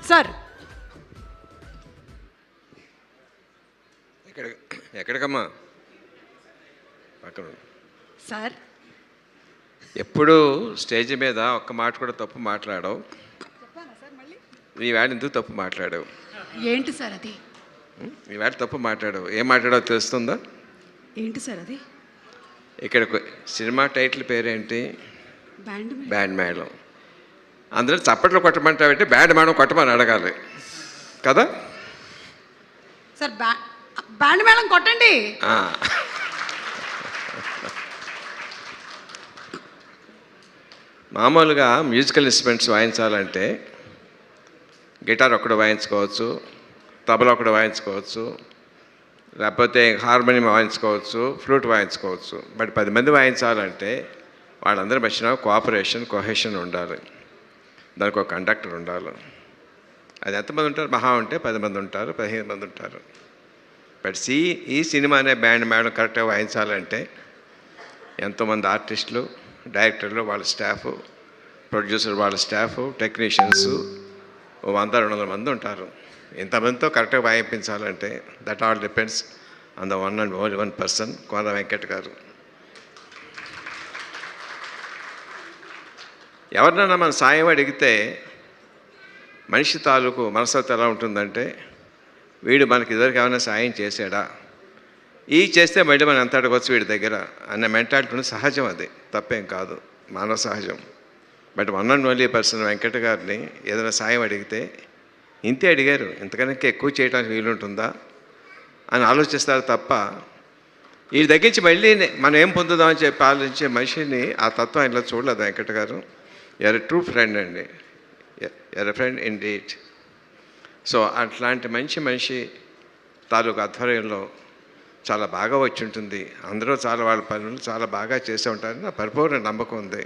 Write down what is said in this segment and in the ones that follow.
Sir ఎక్కడికమ్మా పక్కన sir ఎప్పుడు stage మీద ఒక్క మాట కూడా తప్పు మాట్లాడవు. ఈ వేళ ఎందుకు తప్పు మాట్లాడావు? ఏంటి సార్ అది? ఈ వేళ తప్పు మాట్లాడావు. ఏం మాట్లాడావు తెలుస్తుందా? ఏంటి సార్ అది? ఇక్కడ సినిమా టైటిల్ పేరేంటి? బ్యాండ్ మేళం. అందరూ చప్పట్లు కొట్టమంటావంటే బ్యాండ్ మేళం కొట్టమని అడగాలి కదా సార్. బ్యాండ్ మేళం కొట్టండి. మామూలుగా మ్యూజికల్ ఇన్స్ట్రుమెంట్స్ వాయించాలంటే గిటార్ ఒకటి వాయించుకోవచ్చు, తబలా ఒకటి వాయించుకోవచ్చు, లేకపోతే హార్మోనియం వాయించుకోవచ్చు, ఫ్లూట్ వాయించుకోవచ్చు. బట్ 10 మంది వాయించాలంటే వాళ్ళందరి మధ్యన కోఆపరేషన్ కొహెషన్ ఉండాలి. దానికి ఒక కండక్టర్ ఉండాలి. అది ఎంతమంది ఉంటారు? మహా ఉంటే 10 మంది ఉంటారు, 15 మంది ఉంటారు. బట్ ఈ సినిమా అనే బ్యాండ్ మేడం కరెక్ట్గా వాయించాలంటే ఎంతోమంది ఆర్టిస్టులు, డైరెక్టర్లు, వాళ్ళ స్టాఫ్, ప్రొడ్యూసర్ వాళ్ళ స్టాఫ్, టెక్నీషియన్స్ 100-200 మంది ఉంటారు. ఇంతమందితో కరెక్ట్గా వాయించాలంటే that all depends on the one and only one person, Kona Venkat garu. ఎవరినైనా మన సాయం అడిగితే మనిషి తాలూకు మనస్తత్వం ఎలా ఉంటుందంటే, వీడు మనకి ఇదివరకు ఏమైనా సాయం చేశాడా, ఈ చేస్తే మళ్ళీ మనం ఎంత అడగవచ్చు వీడి దగ్గర అనే మెంటాలిటీ సహజం. అది తప్పేం కాదు, మానవ సహజం. But one and only person Venkata గారిని ఏదైనా సాయం అడిగితే ఇంతే అడిగారు, ఇంతకన్నా ఎక్కువ చేయడానికి వీలుంటుందా అని ఆలోచిస్తారు తప్ప వీడి దగ్గరించి మళ్ళీ మనం ఏం పొందుదామని చెప్పి ఆలోచించే మనిషిని ఆ తత్వం ఆయనలో చూడలేదు వెంకట గారు. ఎర్ ట్రూ ఫ్రెండ్ అండి, ఎర్ ఫ్రెండ్ ఇన్ డీట్. సో అట్లాంటి మంచి మనిషి తాలూకు ఆధ్వర్యంలో చాలా బాగా వచ్చి ఉంటుంది. అందరూ చాలా వాళ్ళ పనులు చాలా బాగా చేసే ఉంటారని నా పరిపూర్ణ నమ్మకం ఉంది.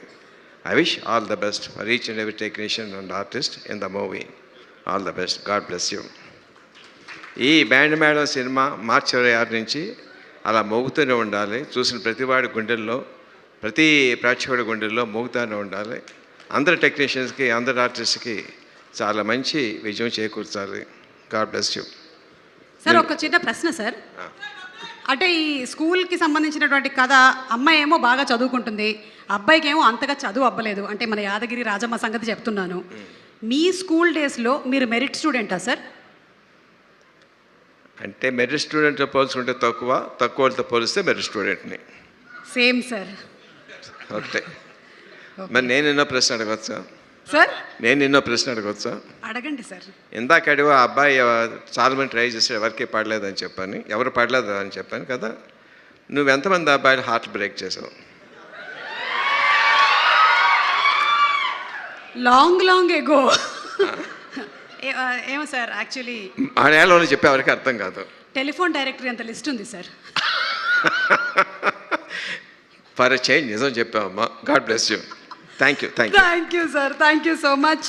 I wish all the best for each and every technician and artist in the movie. All the best. God bless you. ఈ బ్యాండ్ మేళం సినిమా మార్చి 26 నుంచి అలా మోగుతూనే ఉండాలి. చూసిన ప్రతివాడి గుండెల్లో, ప్రతి ప్రేక్షకుడి గుండెల్లో మోగుతూనే ఉండాలి. అందరు టెక్నీషియన్స్కి, అందరు ఆర్టిస్ట్కి చాలా మంచి విజయం చేకూర్చాలి. God bless you. సార్ ఒక చిన్న ప్రశ్న సార్. అంటే ఈ స్కూల్కి సంబంధించినటువంటి కథ, అమ్మాయి ఏమో బాగా చదువుకుంటుంది, అబ్బాయికి ఏమో అంతగా చదువు అవ్వలేదు. అంటే మన యాదగిరి రాజమ్మ సంగతి చెప్తున్నాను. మీ స్కూల్ డేస్లో మీరు మెరిట్ స్టూడెంటా సార్? అంటే మెరిట్ స్టూడెంట్తో పోల్చుకుంటే తక్కువ, తక్కువ వాళ్ళతో పోలిస్తే మెరిట్ స్టూడెంట్ని. Same sir. ఓకే. మరి నేను ఎన్నో ప్రశ్న అడగవచ్చా సార్? నేను ఎన్నో ప్రశ్న అడగవచ్చా? అడగండి సార్. ఇందాక అడిగా ఆ అబ్బాయి చాలా మంది ట్రై చేశాడు, ఎవరికి పడలేదని చెప్పాను. ఎవరు పడలేదు అని చెప్పాను కదా. నువ్వు ఎంతమంది అబ్బాయిలు హార్ట్ బ్రేక్ చేసావు? Long ago. ఏమో సార్, యాక్చువల్లీ ఆ నేలలో చెప్పే ఎవరికి అర్థం కాదు. టెలిఫోన్ డైరెక్టరీ అంత లిస్ట్ ఉంది సార్. ఫర్ ఎ చేంజ్ నిజం చెప్పావమ్మా. God bless you. Thank you sir. Thank you so much.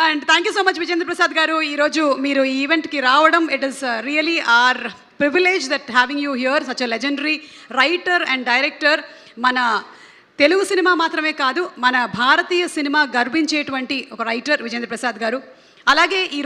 And thank you so much Vijayendra Prasad garu. ఈరోజు మీరు ఈ ఈవెంట్కి రావడం, it is really our privilege that having you here. Such a legendary writer and director. మన Telugu cinema మాత్రమే కాదు, మన భారతీయ cinema గర్వించేటువంటి ఒక రైటర్ విజేంద్ర ప్రసాద్ గారు. అలాగే ఈ